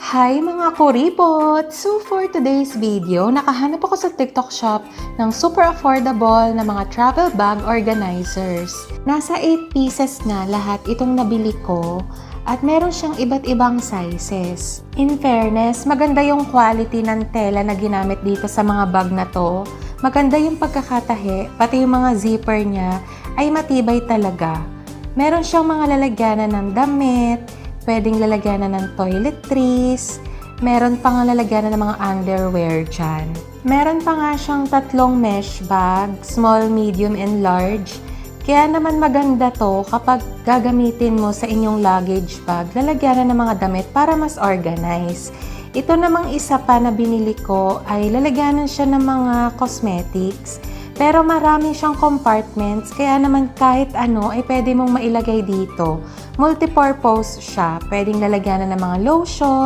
Hi mga kuripot! So for today's video, nakahanap ako sa TikTok shop ng super affordable na mga travel bag organizers. Nasa 8 pieces na lahat itong nabili ko at meron siyang iba't ibang sizes. In fairness, maganda yung quality ng tela na ginamit dito sa mga bag na to. Maganda yung pagkakatahi, pati yung mga zipper niya ay matibay talaga. Meron siyang mga lalagyanan ng damit, pwedeng lalagyanan ng toiletries, meron pa nga lalagyanan ng mga underwear dyan. Meron pa nga siyang 3 mesh bag, small, medium, and large. Kaya naman maganda to kapag gagamitin mo sa inyong luggage bag, lalagyanan ng mga damit para mas organize. Ito namang isa pa na binili ko ay lalagyanan siya ng mga cosmetics. Pero marami siyang compartments, kaya naman kahit ano ay pwede mong mailagay dito. Multipurpose siya. Pwedeng lalagyan ng mga lotion,